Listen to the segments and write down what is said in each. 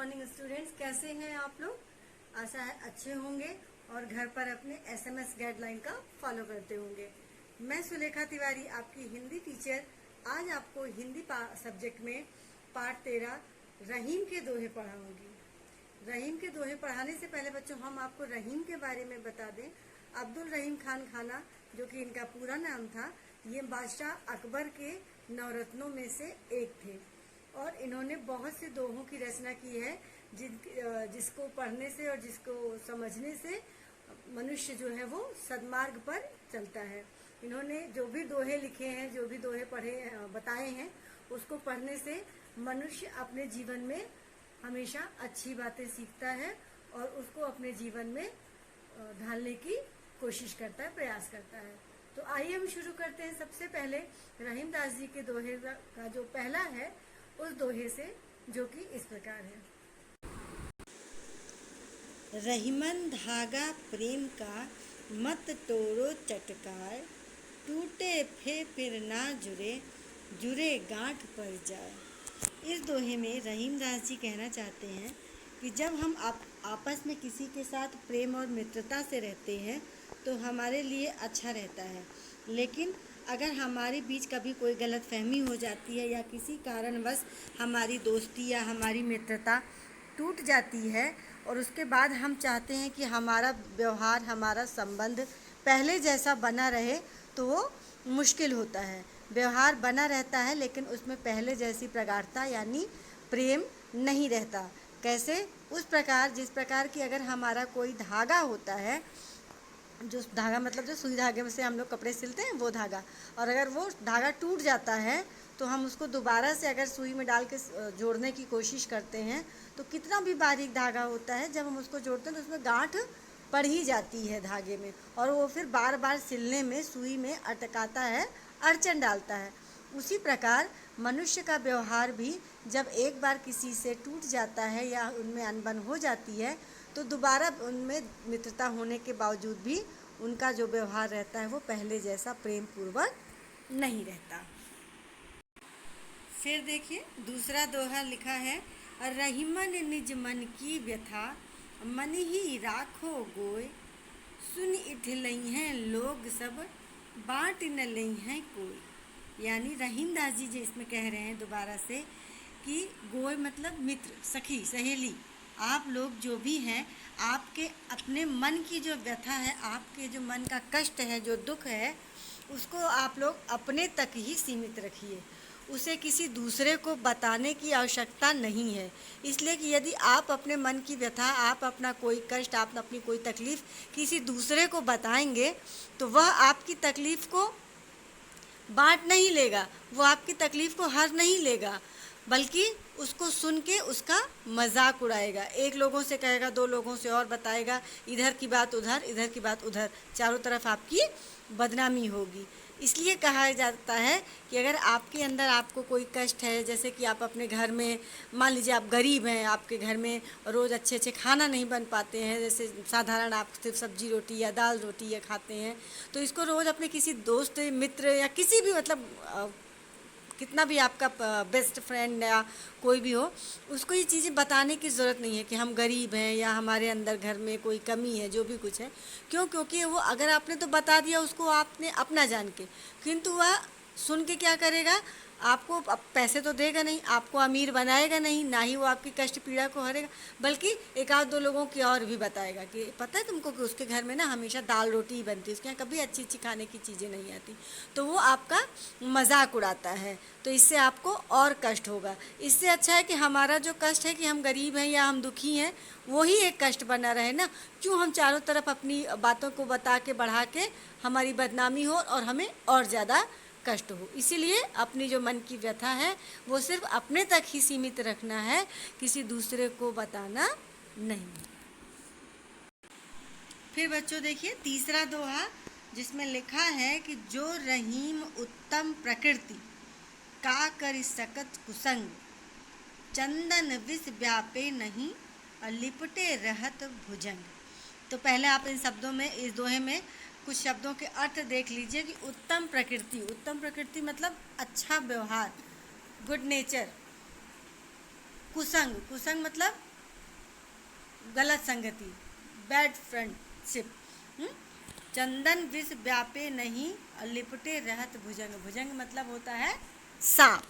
Morning students, कैसे हैं आप लोग। आशा है अच्छे होंगे और घर पर अपने एसएमएस गाइडलाइन का फॉलो करते होंगे। मैं सुलेखा तिवारी, आपकी हिंदी टीचर, आज आपको हिंदी सब्जेक्ट में पाठ 13 रहीम के दोहे पढ़ाऊंगी। रहीम के दोहे पढ़ाने से पहले बच्चों हम आपको रहीम के बारे में बता दें। अब्दुल रहीम खान खाना, जो कि इनका पूरा नाम था, ये बादशाह अकबर के नवरत्नों में से एक थे और इन्होंने बहुत से दोहों की रचना की है जिसको पढ़ने से और जिसको समझने से मनुष्य जो है वो सद्मार्ग पर चलता है। इन्होंने जो भी दोहे लिखे हैं, जो भी दोहे बताए हैं, उसको पढ़ने से मनुष्य अपने जीवन में हमेशा अच्छी बातें सीखता है और उसको अपने जीवन में ढालने की कोशिश करता है, प्रयास करता है। तो आइए हम शुरू करते हैं। सबसे पहले रहीमदास जी के दोहे का जो पहला है उस दोहे से, जो कि इस प्रकार है। रहीमन धागा प्रेम का मत तोड़ो चटकार, टूटे फिर ना जुड़े, जुड़े गांठ पर जाए। इस दोहे में रहीमदास जी कहना चाहते हैं कि जब हम आपस में किसी के साथ प्रेम और मित्रता से रहते हैं तो हमारे लिए अच्छा रहता है, लेकिन अगर हमारे बीच कभी कोई गलतफहमी हो जाती है या किसी कारणवश हमारी दोस्ती या हमारी मित्रता टूट जाती है और उसके बाद हम चाहते हैं कि हमारा व्यवहार, हमारा संबंध पहले जैसा बना रहे, तो वो मुश्किल होता है। व्यवहार बना रहता है लेकिन उसमें पहले जैसी प्रगाढ़ता यानी प्रेम नहीं रहता। कैसे? उस प्रकार जिस प्रकार की अगर हमारा कोई धागा होता है, जो धागा मतलब जो सुई धागे में से हम लोग कपड़े सिलते हैं वो धागा, और अगर वो धागा टूट जाता है तो हम उसको दोबारा से अगर सुई में डाल के जोड़ने की कोशिश करते हैं तो कितना भी बारीक धागा होता है, जब हम उसको जोड़ते हैं तो उसमें गांठ पड़ ही जाती है धागे में, और वो फिर बार बार सिलने में, सुई में अटकाता है, अड़चन डालता है। उसी प्रकार मनुष्य का व्यवहार भी जब एक बार किसी से टूट जाता है या उनमें अनबन हो जाती है तो दोबारा उनमें मित्रता होने के बावजूद भी उनका जो व्यवहार रहता है वो पहले जैसा प्रेम पूर्वक नहीं रहता। फिर देखिए दूसरा दोहा लिखा है, रहीमन निज मन की व्यथा, मन ही राखो गोय, सुन इठलई हैं लोग सब, बाँट न लई हैं कोई। यानी रहीमदास जी इसमें कह रहे हैं दोबारा से कि गोय मतलब मित्र, सखी, सहेली, आप लोग जो भी हैं, आपके अपने मन की जो व्यथा है, आपके जो मन का कष्ट है, जो दुख है, उसको आप लोग अपने तक ही सीमित रखिए। उसे किसी दूसरे को बताने की आवश्यकता नहीं है। इसलिए कि यदि आप अपने मन की व्यथा, आप अपना कोई कष्ट, आप अपनी कोई तकलीफ़ किसी दूसरे को बताएंगे तो वह आपकी तकलीफ़ को बांट नहीं लेगा, वो आपकी तकलीफ़ को हर नहीं लेगा, बल्कि उसको सुन के उसका मजाक उड़ाएगा। एक लोगों से कहेगा, दो लोगों से और बताएगा, इधर की बात उधर, इधर की बात उधर, चारों तरफ आपकी बदनामी होगी। इसलिए कहा जाता है कि अगर आपके अंदर आपको कोई कष्ट है, जैसे कि आप अपने घर में, मान लीजिए आप गरीब हैं, आपके घर में रोज़ अच्छे अच्छे खाना नहीं बन पाते हैं, जैसे साधारण आप सिर्फ सब्जी रोटी या दाल रोटी या खाते हैं, तो इसको रोज़ अपने किसी दोस्त, मित्र या किसी भी मतलब कितना भी आपका बेस्ट फ्रेंड या कोई भी हो, उसको ये चीज़ें बताने की ज़रूरत नहीं है कि हम गरीब हैं या हमारे अंदर घर में कोई कमी है, जो भी कुछ है। क्यों? क्योंकि वो अगर आपने तो बता दिया उसको, आपने अपना जान के, किंतु वह सुन के क्या करेगा, आपको पैसे तो देगा नहीं, आपको अमीर बनाएगा नहीं, ना ही वो आपकी कष्ट पीड़ा को हरेगा, बल्कि एक आध दो लोगों की और भी बताएगा कि पता है तुमको कि उसके घर में ना हमेशा दाल रोटी ही बनती है, उसके यहाँ कभी अच्छी अच्छी खाने की चीज़ें नहीं आती। तो वो आपका मजाक उड़ाता है, तो इससे आपको और कष्ट होगा। इससे अच्छा है कि हमारा जो कष्ट है कि हम गरीब हैं या हम दुखी हैं, वही एक कष्ट बना रहे ना। क्यों हम चारों तरफ अपनी बातों को बता के, बढ़ा के हमारी बदनामी हो और हमें और ज़्यादा कष्ट हो। इसीलिए अपनी जो मन की व्यथा है वो सिर्फ अपने तक ही सीमित रखना है, किसी दूसरे को बताना नहीं। फिर बच्चों देखिए तीसरा दोहा, जिसमें लिखा है कि जो रहीम उत्तम प्रकृति, का कर सकत कुसंग, चंदन विष व्यापे नहीं, और लिपटे रहत भुजंग। तो पहले आप इन शब्दों में, इस दोहे में कुछ शब्दों के अर्थ देख लीजिए कि उत्तम प्रकृति, उत्तम प्रकृति मतलब अच्छा व्यवहार, गुड नेचर। कुसंग, कुसंग मतलब गलत संगति, बैड फ्रेंडशिप। चंदन विष व्यापे नहीं और लिपटे रहत भुजंग। भुजंग मतलब होता है सांप।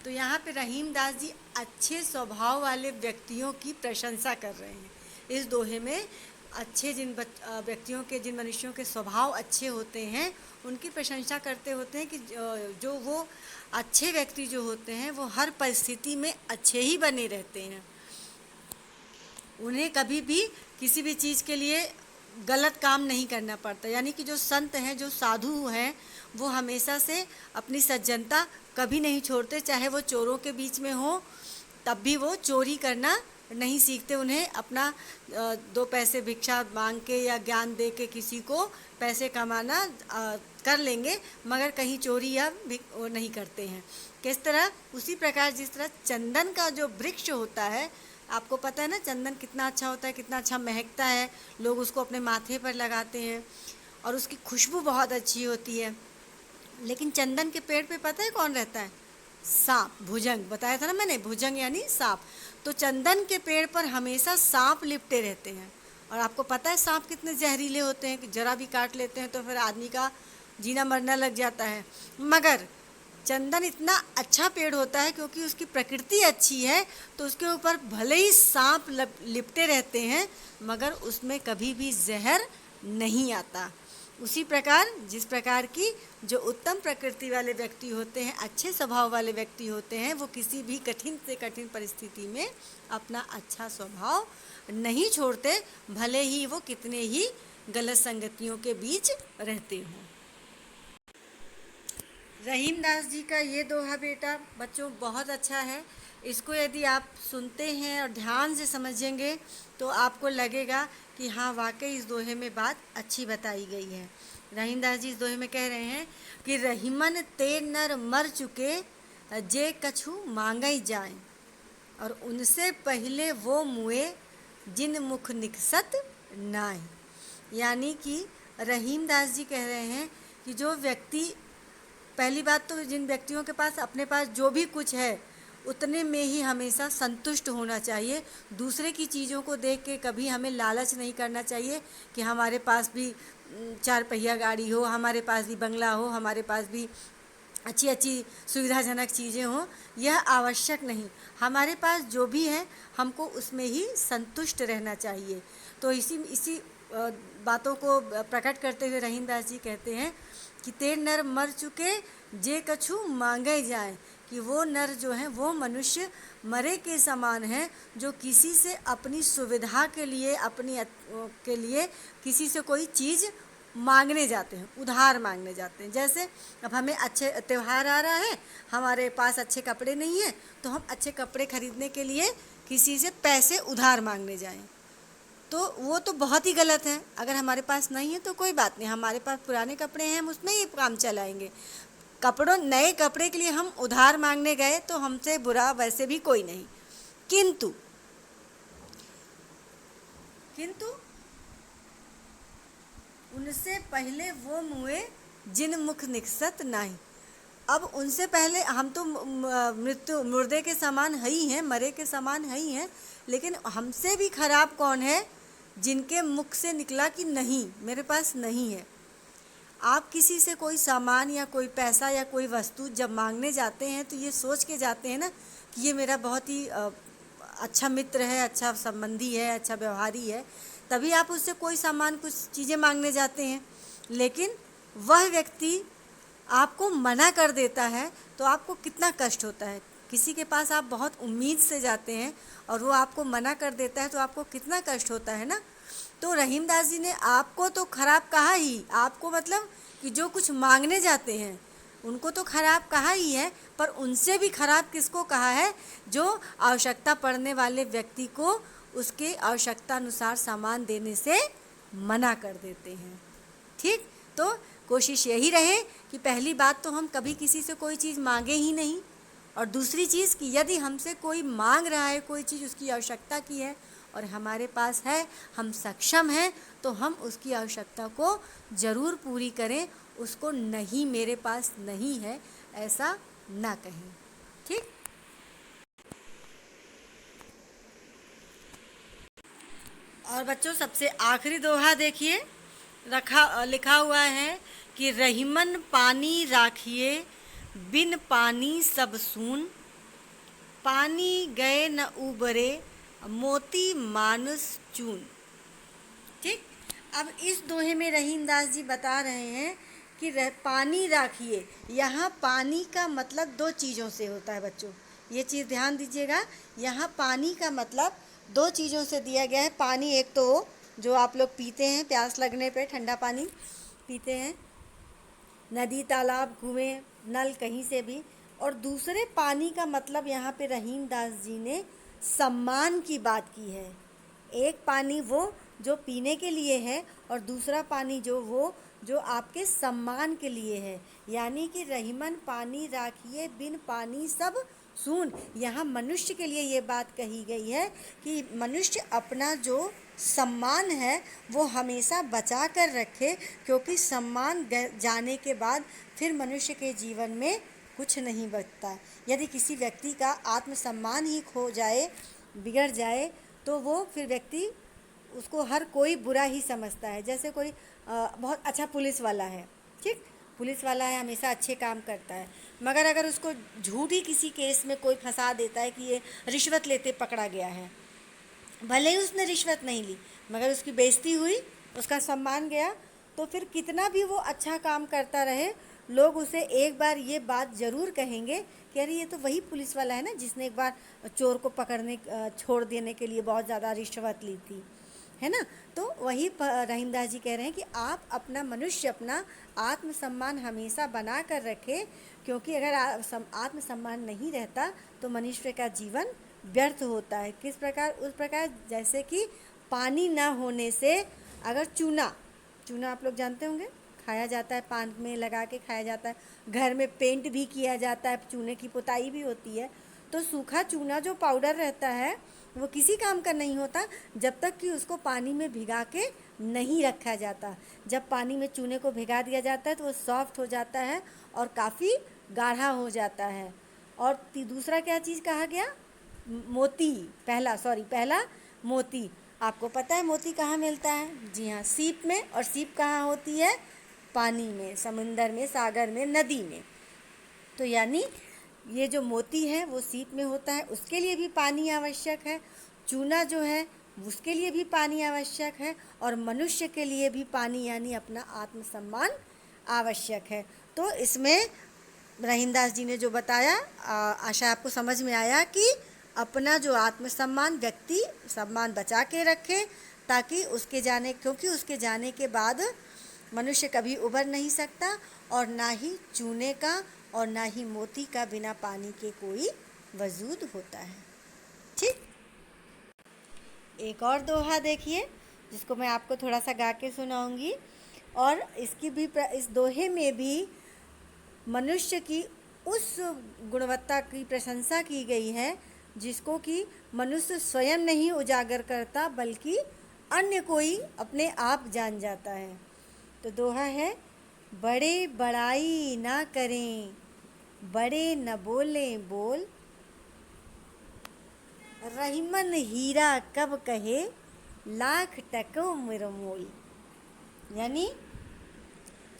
तो यहाँ पे रहीम दास जी अच्छे स्वभाव वाले व्यक्तियों की प्रशंसा कर रहे हैं इस दोहे में। अच्छे जिन व्यक्तियों के, जिन मनुष्यों के स्वभाव अच्छे होते हैं उनकी प्रशंसा करते होते हैं कि जो वो अच्छे व्यक्ति जो होते हैं वो हर परिस्थिति में अच्छे ही बने रहते हैं। उन्हें कभी भी किसी भी चीज़ के लिए गलत काम नहीं करना पड़ता। यानी कि जो संत हैं, जो साधु हैं, वो हमेशा से अपनी सज्जनता कभी नहीं छोड़ते, चाहे वो चोरों के बीच में हो तब भी वो चोरी करना नहीं सीखते। उन्हें अपना 2 पैसे भिक्षा मांग के या ज्ञान दे के किसी को पैसे कमाना कर लेंगे, मगर कहीं चोरी या वो नहीं करते हैं। किस तरह? उसी प्रकार जिस तरह चंदन का जो वृक्ष होता है, आपको पता है ना चंदन कितना अच्छा होता है, कितना अच्छा महकता है। लोग उसको अपने माथे पर लगाते हैं और उसकी खुशबू बहुत अच्छी होती है। लेकिन चंदन के पेड़ पे पता है कौन रहता है? सांप, भुजंग। बताया था ना मैंने, भुजंग यानी सांप। तो चंदन के पेड़ पर हमेशा सांप लिपटे रहते हैं। और आपको पता है सांप कितने जहरीले होते हैं कि जरा भी काट लेते हैं तो फिर आदमी का जीना मरना लग जाता है। मगर चंदन इतना अच्छा पेड़ होता है क्योंकि उसकी प्रकृति अच्छी है, तो उसके ऊपर भले ही सांप लिपटे रहते हैं मगर उसमें कभी भी जहर नहीं आता। उसी प्रकार जिस प्रकार की जो उत्तम प्रकृति वाले व्यक्ति होते हैं, अच्छे स्वभाव वाले व्यक्ति होते हैं, वो किसी भी कठिन से कठिन परिस्थिति में अपना अच्छा स्वभाव नहीं छोड़ते, भले ही वो कितने ही गलत संगतियों के बीच रहते हों। रहीम दास जी का ये दोहा बेटा बच्चों बहुत अच्छा है। इसको यदि आप सुनते हैं और ध्यान से समझेंगे तो आपको लगेगा कि हाँ वाकई इस दोहे में बात अच्छी बताई गई है। रहीम दास जी इस दोहे में कह रहे हैं कि रहीमन ते नर मर चुके जे कछु मांगई जाए, और उनसे पहले वो मुए जिन मुख निकसत नाय। यानी कि रहीम दास जी कह रहे हैं कि जो व्यक्ति, पहली बात तो जिन व्यक्तियों के पास अपने पास जो भी कुछ है उतने में ही हमेशा संतुष्ट होना चाहिए। दूसरे की चीज़ों को देख के कभी हमें लालच नहीं करना चाहिए कि हमारे पास भी 4 पहिया गाड़ी हो, हमारे पास भी बंगला हो, हमारे पास भी अच्छी अच्छी सुविधाजनक चीज़ें हों। यह आवश्यक नहीं। हमारे पास जो भी है हमको उसमें ही संतुष्ट रहना चाहिए। तो इसी बातों को प्रकट करते हुए रहीम दास जी कहते हैं कि ते नर मर चुके जे कछु मांगे जाए, कि वो नर जो हैं वो मनुष्य मरे के समान हैं जो किसी से अपनी सुविधा के लिए, अपनी के लिए किसी से कोई चीज़ मांगने जाते हैं, उधार मांगने जाते हैं। जैसे अब हमें अच्छे त्यौहार आ रहा है, हमारे पास अच्छे कपड़े नहीं हैं, तो हम अच्छे कपड़े खरीदने के लिए किसी से पैसे उधार मांगने जाएं, तो वो तो बहुत ही गलत है। अगर हमारे पास नहीं है तो कोई बात नहीं, हमारे पास पुराने कपड़े हैं, हम उसमें ही काम चलाएंगे। नए कपड़े के लिए हम उधार मांगने गए तो हमसे बुरा वैसे भी कोई नहीं। किंतु उनसे पहले वो मुए जिन मुख निकसत नहीं। अब उनसे पहले हम तो मुर्दे के समान है ही हैं, मरे के समान है ही हैं, लेकिन हमसे भी खराब कौन है? जिनके मुख से निकला कि नहीं, मेरे पास नहीं है। आप किसी से कोई सामान या कोई पैसा या कोई वस्तु जब मांगने जाते हैं तो ये सोच के जाते हैं ना कि ये मेरा बहुत ही अच्छा मित्र है, अच्छा संबंधी है, अच्छा व्यवहारी है, तभी आप उससे कोई सामान, कुछ चीज़ें मांगने जाते हैं। लेकिन वह व्यक्ति आपको मना कर देता है तो आपको कितना कष्ट होता है। किसी के पास आप बहुत उम्मीद से जाते हैं और वो आपको मना कर देता है तो आपको कितना कष्ट होता है ना। तो रहीम दास जी ने आपको तो खराब कहा ही, आपको मतलब कि जो कुछ मांगने जाते हैं उनको तो खराब कहा ही है, पर उनसे भी खराब किसको कहा है? जो आवश्यकता पड़ने वाले व्यक्ति को उसके आवश्यकता अनुसार सामान देने से मना कर देते हैं। ठीक, तो कोशिश यही रहे कि पहली बात तो हम कभी किसी से कोई चीज़ मांगे ही नहीं, और दूसरी चीज़ कि यदि हमसे कोई मांग रहा है कोई चीज़, उसकी आवश्यकता की है और हमारे पास है, हम सक्षम हैं, तो हम उसकी आवश्यकता को ज़रूर पूरी करें। उसको नहीं, मेरे पास नहीं है, ऐसा ना कहें। ठीक। और बच्चों सबसे आखिरी दोहा देखिए, लिखा हुआ है कि रहीमन पानी राखिए, बिन पानी सब सून, पानी गए न उबरे, मोती मानुस चून। ठीक। अब इस दोहे में रहीम दास जी बता रहे हैं कि पानी राखिए। यहाँ पानी का मतलब दो चीज़ों से होता है बच्चों, ये चीज़ ध्यान दीजिएगा। यहाँ पानी का मतलब दो चीज़ों से दिया गया है। पानी एक तो जो आप लोग पीते हैं, प्यास लगने पे ठंडा पानी पीते हैं, नदी तालाब कुएं नल कहीं से भी, और दूसरे पानी का मतलब यहाँ पे रहीम दास जी ने सम्मान की बात की है। एक पानी वो जो पीने के लिए है और दूसरा पानी जो आपके सम्मान के लिए है। यानी कि रहीमन पानी राखिए, बिन पानी सब सून। यहाँ मनुष्य के लिए ये बात कही गई है कि मनुष्य अपना जो सम्मान है वो हमेशा बचा कर रखे, क्योंकि सम्मान जाने के बाद फिर मनुष्य के जीवन में कुछ नहीं बचता। यदि किसी व्यक्ति का आत्मसम्मान ही खो जाए, बिगड़ जाए, तो वो फिर व्यक्ति, उसको हर कोई बुरा ही समझता है। जैसे कोई बहुत अच्छा पुलिस वाला है, ठीक, पुलिस वाला है, हमेशा अच्छे काम करता है, मगर अगर उसको झूठी किसी केस में कोई फंसा देता है कि ये रिश्वत लेते पकड़ा गया है, भले ही उसने रिश्वत नहीं ली मगर उसकी बेइज्जती हुई, उसका सम्मान गया, तो फिर कितना भी वो अच्छा काम करता रहे, लोग उसे एक बार ये बात ज़रूर कहेंगे कि अरे ये तो वही पुलिस वाला है ना जिसने एक बार चोर को पकड़ने छोड़ देने के लिए बहुत ज़्यादा रिश्वत ली थी, है ना। तो वही रहीम दास जी कह रहे हैं कि आप अपना मनुष्य अपना आत्मसम्मान हमेशा बना कर रखें, क्योंकि अगर आत्मसम्मान नहीं रहता तो मनुष्य का जीवन व्यर्थ होता है। किस प्रकार? उस प्रकार जैसे कि पानी ना होने से अगर चूना आप लोग जानते होंगे, खाया जाता है, पान में लगा के खाया जाता है, घर में पेंट भी किया जाता है, चूने की पुताई भी होती है। तो सूखा चूना जो पाउडर रहता है वो किसी काम का नहीं होता जब तक कि उसको पानी में भिगा के नहीं रखा जाता। जब पानी में चूने को भिगा दिया जाता है तो वो सॉफ्ट हो जाता है और काफ़ी गाढ़ा हो जाता है। और दूसरा क्या चीज़ कहा गया? मोती। पहला मोती। आपको पता है मोती कहाँ मिलता है? जी हाँ, सीप में। और सीप कहाँ होती है? पानी में, समुंदर में, सागर में, नदी में। तो यानी ये जो मोती है वो सीप में होता है, उसके लिए भी पानी आवश्यक है। चूना जो है उसके लिए भी पानी आवश्यक है, और मनुष्य के लिए भी पानी यानी अपना आत्मसम्मान आवश्यक है। तो इसमें रहीमदास जी ने जो बताया, आशा आपको समझ में आया कि अपना जो आत्मसम्मान व्यक्ति सम्मान बचा के रखे, ताकि क्योंकि उसके जाने के बाद मनुष्य कभी उभर नहीं सकता, और ना ही चूने का और ना ही मोती का बिना पानी के कोई वजूद होता है। ठीक। एक और दोहा देखिए जिसको मैं आपको थोड़ा सा गा के सुनाऊंगी, और इस दोहे में भी मनुष्य की उस गुणवत्ता की प्रशंसा की गई है जिसको कि मनुष्य स्वयं नहीं उजागर करता, बल्कि अन्य कोई अपने आप जान जाता है। तो दोहा है, बड़े बड़ाई ना करें, बड़े न बोलें बोल, रहीमन हीरा कब कहे, लाख टकों मोल। यानी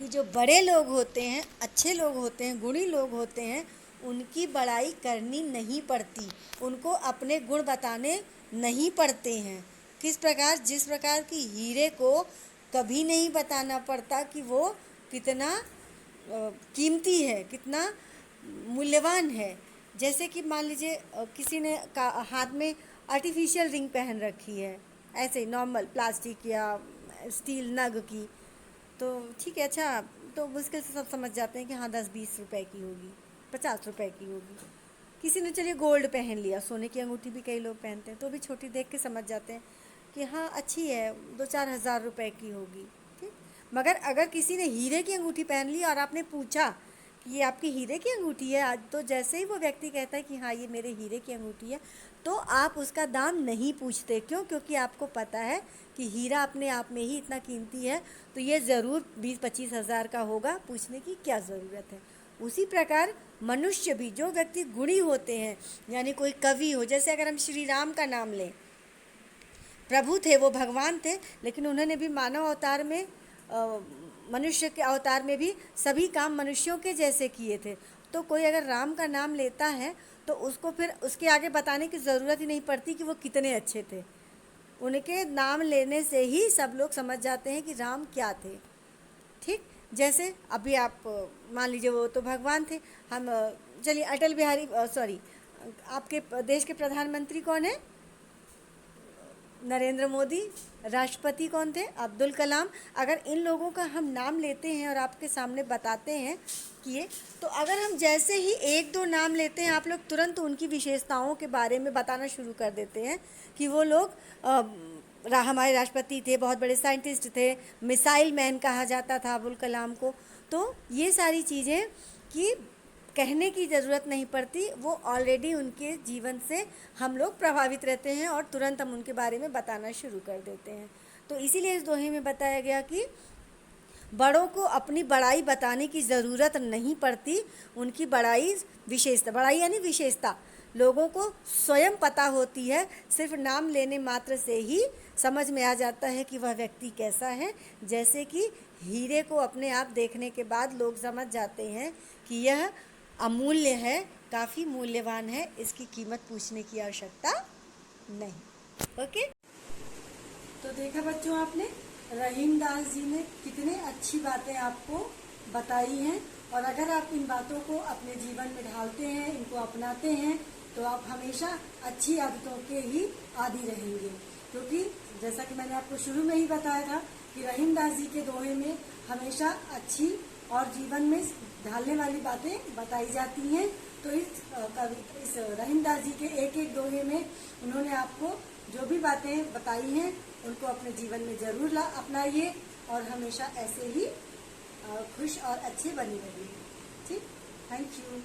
कि जो बड़े लोग होते हैं, अच्छे लोग होते हैं, गुणी लोग होते हैं, उनकी बड़ाई करनी नहीं पड़ती, उनको अपने गुण बताने नहीं पड़ते हैं। किस प्रकार? जिस प्रकार की हीरे को कभी नहीं बताना पड़ता कि वो कितना कीमती है, कितना मूल्यवान है। जैसे कि मान लीजिए किसी ने हाथ में आर्टिफिशियल रिंग पहन रखी है, ऐसे नॉर्मल प्लास्टिक या स्टील नग की, तो ठीक है, अच्छा, तो मुश्किल से सब समझ जाते हैं कि हाँ 10-20 रुपए की होगी, 50 रुपए की होगी। किसी ने चलिए गोल्ड पहन लिया, सोने की अंगूठी भी कई लोग पहनते हैं, तो भी छोटी देख के समझ जाते हैं कि हाँ अच्छी है, 2-4 हज़ार रुपये की होगी। ठीक। मगर अगर किसी ने हीरे की अंगूठी पहन ली और आपने पूछा कि ये आपकी हीरे की अंगूठी है आज, तो जैसे ही वो व्यक्ति कहता है कि हाँ ये मेरे हीरे की अंगूठी है, तो आप उसका दाम नहीं पूछते। क्यों? क्योंकि आपको पता है कि हीरा अपने आप में ही इतना कीमती है, तो ये ज़रूर 20-25 हज़ार का होगा, पूछने की क्या ज़रूरत है। उसी प्रकार मनुष्य भी, जो व्यक्ति गुणी होते हैं, यानी कोई कवि हो, जैसे अगर हम श्री राम का नाम लें, प्रभु थे, वो भगवान थे, लेकिन उन्होंने भी मानव अवतार में मनुष्य के अवतार में भी सभी काम मनुष्यों के जैसे किए थे। तो कोई अगर राम का नाम लेता है तो उसको फिर उसके आगे बताने की ज़रूरत ही नहीं पड़ती कि वो कितने अच्छे थे। उनके नाम लेने से ही सब लोग समझ जाते हैं कि राम क्या थे। ठीक, जैसे अभी आप मान लीजिए वो तो भगवान थे। हम चलिए अटल बिहारी सॉरी आपके देश के प्रधानमंत्री कौन है? नरेंद्र मोदी। राष्ट्रपति कौन थे? अब्दुल कलाम। अगर इन लोगों का हम नाम लेते हैं और आपके सामने बताते हैं कि ये, तो अगर हम जैसे ही एक दो नाम लेते हैं आप लोग तुरंत उनकी विशेषताओं के बारे में बताना शुरू कर देते हैं कि वो लोग हमारे राष्ट्रपति थे, बहुत बड़े साइंटिस्ट थे, मिसाइल मैन कहा जाता था अब्दुल कलाम को। तो ये सारी चीज़ें कि कहने की ज़रूरत नहीं पड़ती, वो ऑलरेडी उनके जीवन से हम लोग प्रभावित रहते हैं और तुरंत हम उनके बारे में बताना शुरू कर देते हैं। तो इसीलिए इस दोहे में बताया गया कि बड़ों को अपनी बड़ाई बताने की ज़रूरत नहीं पड़ती, उनकी बड़ाई विशेषता, बड़ाई यानी विशेषता लोगों को स्वयं पता होती है। सिर्फ नाम लेने मात्र से ही समझ में आ जाता है कि वह व्यक्ति कैसा है। जैसे कि हीरे को अपने आप देखने के बाद लोग समझ जाते हैं कि यह अमूल्य है, काफ़ी मूल्यवान है, इसकी कीमत पूछने की आवश्यकता नहीं। ओके, तो देखा बच्चों आपने रहीम दास जी ने कितने अच्छी बातें आपको बताई हैं, और अगर आप इन बातों को अपने जीवन में ढालते हैं, इनको अपनाते हैं, तो आप हमेशा अच्छी आदतों के ही आदी रहेंगे। क्योंकि जैसा कि मैंने आपको शुरू में ही बताया था कि रहीम दास जी के दोहे में हमेशा अच्छी और जीवन में ढालने वाली बातें बताई जाती हैं। तो इस रहीम दास जी के एक एक दोहे में उन्होंने आपको जो भी बातें बताई हैं उनको अपने जीवन में जरूर अपनाइए और हमेशा ऐसे ही खुश और अच्छे बने रहिए। ठीक, थैंक यू।